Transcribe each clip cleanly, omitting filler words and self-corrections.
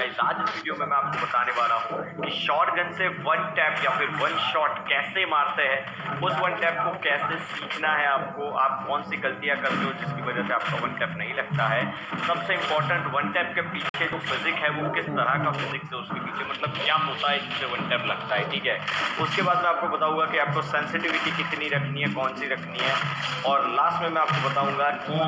Guys आज इस video में मैं आपको बताने वाला हूँ कि शॉर्ट गन से वन टैप या फिर वन शॉट कैसे मारते हैं, उस वन टैप को कैसे सीखना है आपको, आप कौन सी गलतियाँ करते हो जिसकी वजह से आपका वन टैप नहीं लगता है। सबसे इम्पोर्टेंट वन टैप के पीछे जो फिजिक है वो किस तरह का फिजिक्स है उसके पीछे, मतलब क्या होता है जिससे वन टैप लगता है, ठीक है। उसके बाद मैं आपको बताऊंगा कि आपको सेंसिटिविटी कितनी रखनी है, कौन सी रखनी है, और लास्ट में मैं आपको बताऊंगा कि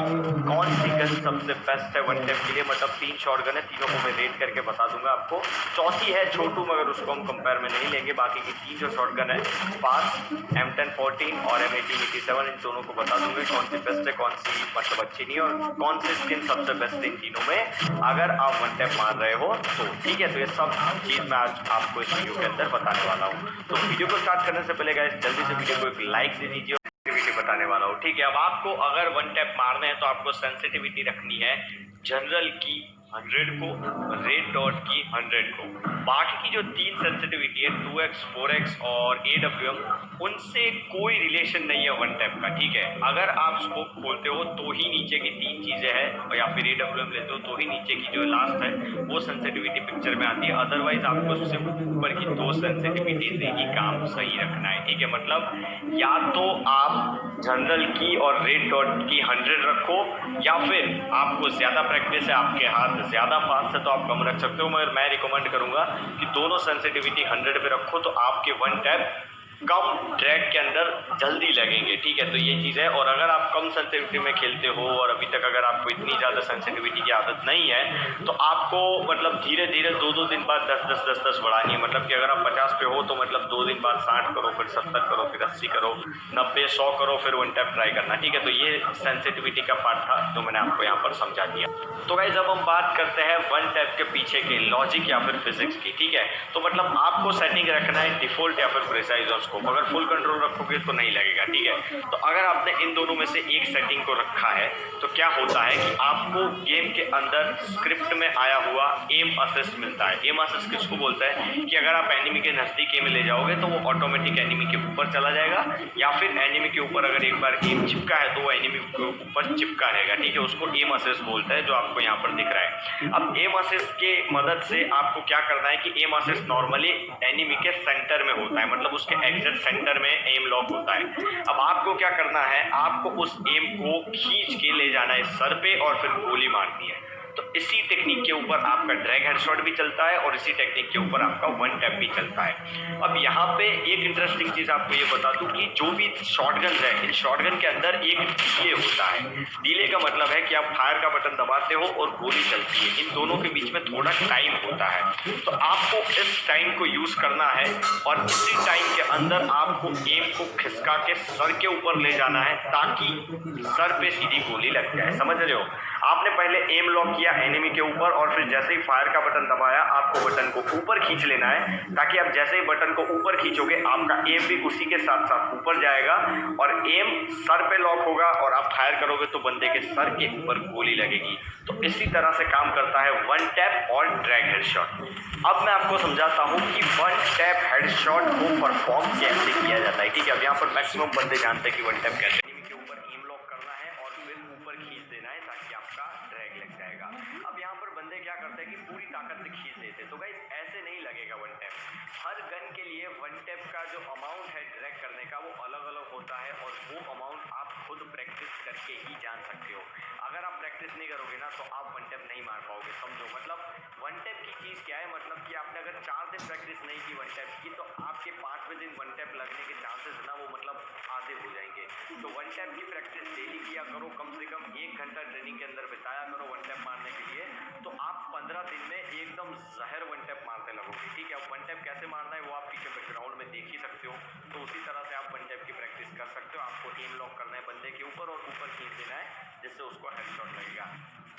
कौन सी गन सबसे बेस्ट है वन टैप के लिए। मतलब 3 शॉट गन है, तीनों को मैं रेट करके बता दूंगा आपको। चौथी है छोटू, मगर उसको हम कंपेयर में नहीं लेंगे। बाकी की 3 जो शॉट गन है फास्ट, M1014 और M1887, इन दोनों को बता दूंगा कौन सी बेस्ट है, कौन सी मतलब अच्छी नहीं है, और कौन सी स्किन सबसे बेस्ट है इन तीनों में अगर आप वन टैप मार रहे हो तो, ठीक है। तो ये सब चीज़ मैं आज आपको इस वीडियो के अंदर बताने वाला हूँ। तो वीडियो को स्टार्ट करने से पहले गाइस जल्दी से वीडियो को एक लाइक दे दीजिए, बताने वाला हूँ, ठीक है। अब आपको अगर वन टैप मारने हैं तो आपको सेंसिटिविटी रखनी है जनरल की 100 को, रेड डॉट की 100 को। बाकी की जो 3 सेंसिटिविटी है 2x, 4x और AWM, उनसे कोई रिलेशन नहीं है वन टैप का, ठीक है। अगर आप स्कोप खोलते हो तो ही नीचे की 3 चीजें हैं, या फिर AWM लेते हो तो ही नीचे की जो लास्ट है वो सेंसिटिविटी पिक्चर में आती है। अदरवाइज आपको सिर्फ ऊपर की 2 सेंसिटिविटी से ही काम सही रखना है, ठीक है। मतलब या तो आप जनरल की और रेड डॉट की 100 रखो, या फिर आपको ज़्यादा प्रैक्टिस है, आपके हाथ ज़्यादा फास्ट है तो आप कम रख सकते हो, मगर मैं रिकमेंड करूँगा कि दोनों सेंसिटिविटी 100 पे रखो तो आपके वन टैप कम ड्रैग के अंदर जल्दी लगेंगे, ठीक है। तो ये चीज़ है। और अगर आप कम सेंसिटिविटी में खेलते हो और अभी तक अगर आपको इतनी ज़्यादा सेंसिटिविटी की आदत नहीं है तो आपको मतलब धीरे धीरे 2-2 दिन बाद 10-10 बढ़ानी है। मतलब कि अगर आप 50 पे हो तो मतलब 2 दिन बाद 60 करो, फिर 70 करो, फिर 80 करो, 90, 100 करो, फिर वन टैप ट्राई करना, ठीक है। तो ये सेंसिटिविटी का पार्ट था जो मैंने आपको यहाँ पर समझा दिया। तो गाइस अब हम बात करते हैं वन टैप के पीछे के लॉजिक या फिर फिजिक्स की, ठीक है। तो मतलब आपको सेटिंग रखना है डिफॉल्ट या फिर प्रिसाइज और स्कोप। अगर फुल कंट्रोल रखोगे तो नहीं लगेगा, ठीक है। तो अगर आपने इन दोनों में से एक सेटिंग को रखा है तो क्या होता है कि आपको गेम के अंदर स्क्रिप्ट में आया हुआ एम असिस्ट मिलता है। एम असिस्ट किसको बोलता है कि अगर आप एनिमी के नजदीक एम ले जाओगे तो वो ऑटोमेटिक एनिमी के ऊपर चला जाएगा, या फिर एनिमी के ऊपर अगर एक बार एम चिपका है तो वो एनिमी के ऊपर चिपका रहेगा, ठीक है। उसको एम असिस्ट बोलता है, जो आपको यहाँ पर दिख रहा है। अब एम असिस्ट के मदद से आपको क्या करना है कि एम असिस्ट नॉर्मली एनिमी के सेंटर में होता है, मतलब उसके एग्जैक्ट सेंटर में एम लॉक होता है। अब आपको क्या करना है, आपको उस एम को खींच के ले जाना है सर पे और फिर गोली मारनी है। तो इसी टेक्निक के ऊपर आपका ड्रैग हेडशॉट भी चलता है और इसी टेक्निक के ऊपर आपका वन टैप भी चलता है। अब यहाँ पे एक इंटरेस्टिंग चीज आपको ये बता दूं कि जो भी शॉटगन है, इन शॉटगन के अंदर एक डिले होता है। डिले का मतलब है कि आप फायर का बटन दबाते हो और गोली चलती है, इन दोनों के बीच में थोड़ा टाइम होता है। तो आपको इस टाइम को यूज करना है और इसी टाइम के अंदर आपको एम को खिसका के सर के ऊपर ले जाना है ताकि सर पे सीधी गोली लग जाए, समझ रहे हो। आपने पहले एम लॉक किया एनिमी के ऊपर और फिर जैसे ही फायर का बटन दबाया आपको बटन को ऊपर खींच लेना है, ताकि आप जैसे ही बटन को ऊपर खींचोगे आपका एम भी उसी के साथ साथ ऊपर जाएगा और एम सर पे लॉक होगा और आप फायर करोगे तो बंदे के सर के ऊपर गोली लगेगी। तो इसी तरह से काम करता है वन टैप और ड्रैग हेडशॉट। अब मैं आपको समझाता हूँ कि वन टैप हेडशॉट को परफॉर्म कैसे किया जाता है, ठीक है। अब यहाँ पर मैक्सिमम बंदे जानते हैं कि वन टैप कैसे के ऊपर एम लॉक करना है और फिर ऊपर खींच देना है ताकि आपका ड्रैग लग जाएगा। अब यहाँ पर बंदे क्या करते हैं कि पूरी ताकत से खींच देते हैं, तो गाइस ऐसे नहीं लगेगा वन टैप। हर गन के लिए वन टैप का जो अमाउंट है ड्रैग करने का वो अलग अलग होता है और वो अमाउंट आप खुद प्रैक्टिस करके ही जान सकते हो। अगर आप प्रैक्टिस नहीं करोगे ना तो आप वन टैप नहीं मार पाओगे, समझो। मतलब वन टैप की चीज़ क्या है, मतलब कि आपने अगर 4 दिन प्रैक्टिस नहीं की वन टैप की तो आपके 5वें दिन वन टैप लगने के चांसेस ना वो मतलब आधे हो जाएंगे। तो वन टैप की प्रैक्टिस डेली किया करो, कम से कम 1 घंटा ट्रेनिंग के अंदर बिताया करो वन टैप मारने के लिए, तो आप 15 दिन में एकदम जहर वन टैप मारने लगोगे, ठीक है। अब वन टैप कैसे मारना है वो आप पीछे बैकग्राउंड में देख ही सकते हो, तो उसी तरह से आप वन टैप की प्रैक्टिस कर सकते हो। आपको एम लॉक करना है बंदे के ऊपर और ऊपर खींच देना है जिससे उसको हेडशॉट लगेगा।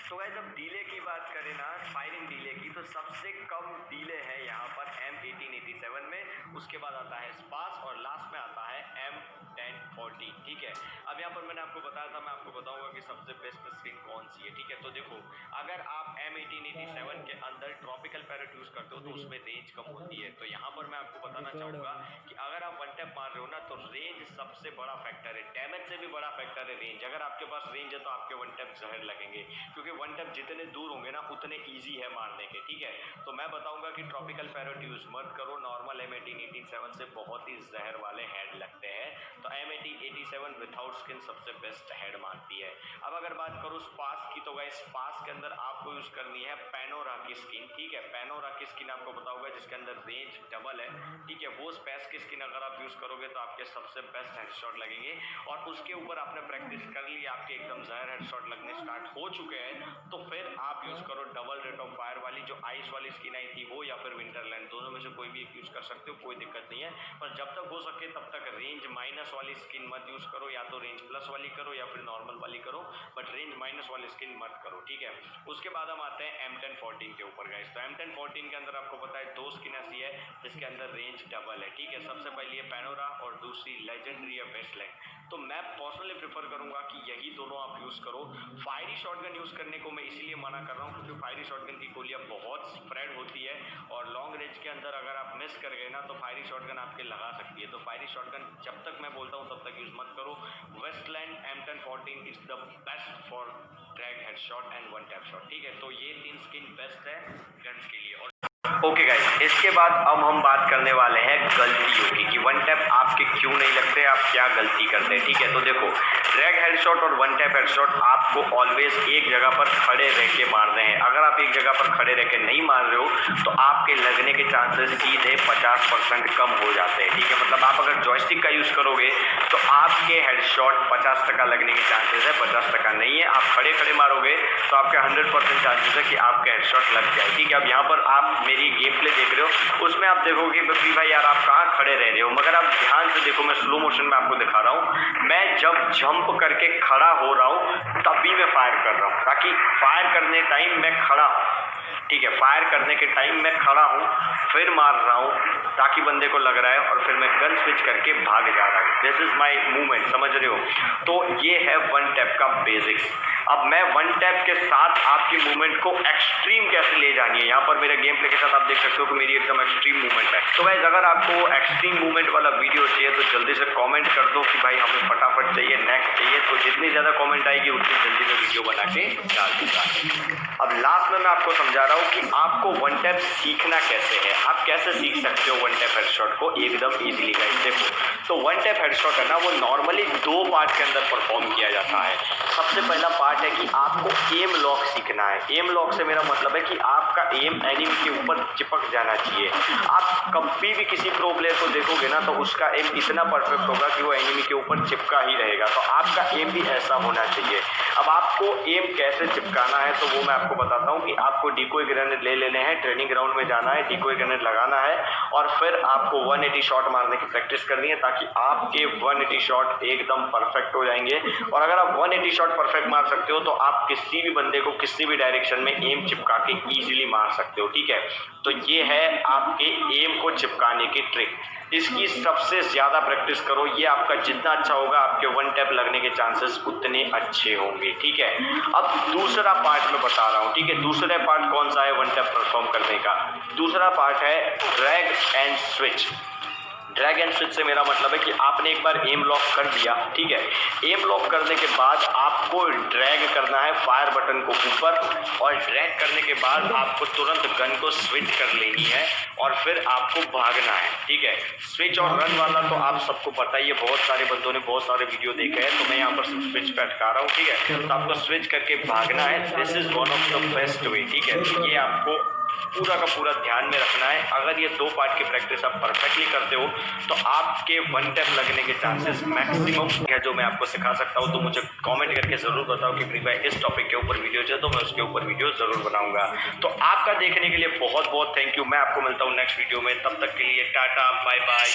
तो गाइस जब डीले की बात करें ना, फायरिंग डीले की, तो सबसे कम डीले है यहाँ पर M1887 में, उसके बाद आता है स्पास और लास्ट में आता है M1014, ठीक है। अब यहाँ पर मैंने आपको बताया था, मैं आपको बताऊंगा कि सबसे बेस्ट स्किन कौन सी है, ठीक है। तो देखो अगर आप M1887 के अंदर ट्रॉपिकल पैरेट यूज करते हो तो उसमें रेंज कम होती है। तो यहाँ पर मैं आपको बताना चाहूंगा कि अगर आप वन टैप मार रहे हो ना, तो रेंज सबसे बड़ा फैक्टर है। डैमेज से भी बड़ा फैक्टर है रेंज। अगर आपके पास रेंज है तो आपके वन टैप जहर लगेंगे, क्योंकि वन टैप जितने दूर होंगे ना उतने ईजी है मारने के, ठीक है। तो मैं बताऊंगा कि ट्रॉपिकल पैरेट यूज मत करो, नॉर्मल M1887 से बहुत ही जहर वाले हेड लगते हैं। तो M1887 विदाउट स्किन सबसे बेस्ट हेड मारती है। अब अगर बात करूँ स्पास की, तो गाइस स्पास के अंदर आपको यूज करनी है पैनोरा की स्किन, ठीक है। पैनोरा की स्किन आपको पता होगा जिसके अंदर रेंज डबल है, ठीक है। वो स्पैस की स्किन अगर आप यूज करोगे तो आपके सबसे बेस्ट हेडशॉट लगेंगे। और उसके ऊपर आपने प्रैक्टिस कर ली, आपके एकदम जहर हेडशॉट लगने स्टार्ट हो चुके हैं, तो फिर आप यूज करो डबल रेट ऑफ फायर वाली जो आइस वाली स्किन आई थी वो, या फिर विंटरलैंड, दोनों में से कोई भी एक यूज कर सकते हो, कोई दिक्कत नहीं है। पर जब तक हो सके तब तक रेंज माइनस वाली स्किन मत यूज करो, या तो रेंज प्लस वाली करो या फिर नॉर्मल वाली करो, बट रेंज माइनस वाली स्किन मत करो, ठीक है। उसके बाद हम आते हैं M1014 के ऊपर गाइस। तो M1014 के अंदर आपको पता है दो स्किन ऐसी है जिसके अंदर रेंज डबल है, ठीक है। सबसे पहली है पैनोरा और दूसरी लेजेंडरी है वेस्टलैंड। तो मैं पर्सनली प्रेफर करूंगा कि यही दोनों आप यूज करो। फायरी शॉटगन यूज करने को मैं इसीलिए मना कर रहा हूँ क्योंकि फायरी शॉटगन की गोलियां बहुत स्प्रेड होती है, और लॉन्ग रेंज के अंदर अगर आप मिस कर गए ना तो फायरी शॉटगन आपके लगा सकती है। तो फायरी शॉटगन जब तक मैं बोलता हूँ तब तक यूज मत करो। Wasteland M1014 is the best for drag headshot and one tap shot, ठीक है। तो ये तीन स्किन बेस्ट है गन्स के लिए। ओके गाइस, इसके बाद अब हम बात करने वाले हैं गलतियों की, कि वन टैप आपके क्यों नहीं लगते, आप क्या गलती करते हैं, ठीक है। तो देखो, ड्रैग हेडशॉट और वन टैप हेडशॉट आपको ऑलवेज एक जगह पर खड़े रह के मारने हैं। अगर आप एक जगह पर खड़े रह के नहीं मार रहे हो तो आपके लगने के चांसेस सीधे 50% कम हो जाते हैं, ठीक है। मतलब आप अगर जॉयस्टिक का यूज करोगे तो आपके हेडशॉट 50% लगने के चांसेस है, 50% नहीं है। आप खड़े खड़े मारोगे तो आपके 100% चांसेस है कि आपके हेडशॉट लग जाए, ठीक है। अब यहाँ पर आप मेरी गेम प्ले देख रहे हो, उसमें आप देखोगे कि भाई यार आप कहाँ खड़े रह रहे हो, मगर आप ध्यान से देखो, मैं स्लो मोशन में आपको दिखा रहा हूँ। मैं जब जंप करके खड़ा हो रहा हूँ तभी मैं फायर कर रहा हूँ, ताकि फायर करने टाइम मैं खड़ा हूँ, ठीक है। फायर करने के टाइम मैं खड़ा हूँ, फिर मार रहा हूँ ताकि बंदे को लग रहा है, और फिर मैं गन स्विच करके भाग जा रहा हूँ। दिस इज माई मूवमेंट, समझ रहे हो। तो ये है वन टैप का बेसिक्स। अब मैं वन टैप के साथ आपकी मूवमेंट को एक्सट्रीम कैसे ले जानी है, यहाँ पर मेरे गेम प्ले के साथ आप देख सकते हो कि मेरी एकदम एक्सट्रीम मूवमेंट है। तो गाइस, अगर आपको एक्सट्रीम मूवमेंट वाला वीडियो चाहिए तो जल्दी से कमेंट कर दो कि भाई हमें फटाफट चाहिए, नेक्स्ट चाहिए। तो जितनी ज़्यादा कमेंट आएगी उतनी जल्दी मैं वीडियो बना के डाल दूँगा। अब लास्ट में मैं आपको समझा रहा हूँ कि आपको वन टैप सीखना कैसे है, आप कैसे सीख सकते हो वन टैप हेडशॉट को एकदम इजीली। गाइस देखो, तो वन टैप हेडशॉट है ना, वो नॉर्मली दो पार्ट के अंदर परफॉर्म किया जाता है। सबसे पहला पार्ट है कि आपको एम लॉक सीखना है। एम लॉक से मेरा मतलब है कि आपका एम एनिमी के ऊपर चिपक जाना चाहिए। आप कभी भी किसी प्रो प्लेयर को देखोगे ना तो उसका एम इतना परफेक्ट होगा कि वो एनिमी के ऊपर चिपका ही रहेगा। तो आपका एम भी ऐसा होना चाहिए। अब आपको एम कैसे चिपकाना है तो वो मैं आपको बताता हूँ कि आपको डिकोय ग्रेनेड ले लेने हैं, ट्रेनिंग ग्राउंड में जाना है, डिकोय ग्रेनेड लगाना है, और फिर आपको 180 शॉट मारने की प्रैक्टिस करनी है ताकि आपके 180 शॉट एकदम परफेक्ट हो जाएंगे। और अगर आप 180 शॉट परफेक्ट मार सकते हो तो आप किसी भी बंदे को किसी भी डायरेक्शन में एम चिपका के इजीली मार सकते हो, ठीक है। तो ये है आपके एम को चिपकाने की ट्रिक। इसकी सबसे ज़्यादा प्रैक्टिस करो, ये आपका जितना अच्छा होगा आपके वन टैप लगने के चांसेस उतने अच्छे होंगे, ठीक है। अब दूसरा पार्ट मैं बता रहा हूँ, ठीक है। दूसरा पार्ट कौन सा है वन टैप परफॉर्म करने का? दूसरा पार्ट है drag and switch. Drag and switch से मेरा मतलब है कि आपने एक बार एम लॉक कर दिया, ठीक है। एम लॉक करने के बाद आपको ड्रैग करना है फायर बटन को ऊपर, और ड्रैग करने के बाद आपको तुरंत गन को स्विच कर लेनी है और फिर आपको भागना है, ठीक है। स्विच और रन वाला तो आप सबको पता ही है, बहुत सारे बंदों ने बहुत सारे वीडियो देखे हैं, तो मैं यहाँ पर स्विच पे अटका रहा हूँ, ठीक है। तो आपको स्विच करके भागना है। This is one of the best way, ठीक है। तो ये आपको पूरा का पूरा ध्यान में रखना है। अगर ये दो पार्ट की प्रैक्टिस आप परफेक्टली करते हो तो आपके वन टैप लगने के चांसेस मैक्सिमम है, जो मैं आपको सिखा सकता हूँ। तो मुझे कमेंट करके ज़रूर बताओ कि भाई इस टॉपिक के ऊपर वीडियो चाहिए, तो मैं उसके ऊपर वीडियो ज़रूर बनाऊंगा। तो आपका देखने के लिए बहुत बहुत थैंक यू। मैं आपको मिलता हूँ नेक्स्ट वीडियो में, तब तक के लिए टाटा बाय बाय।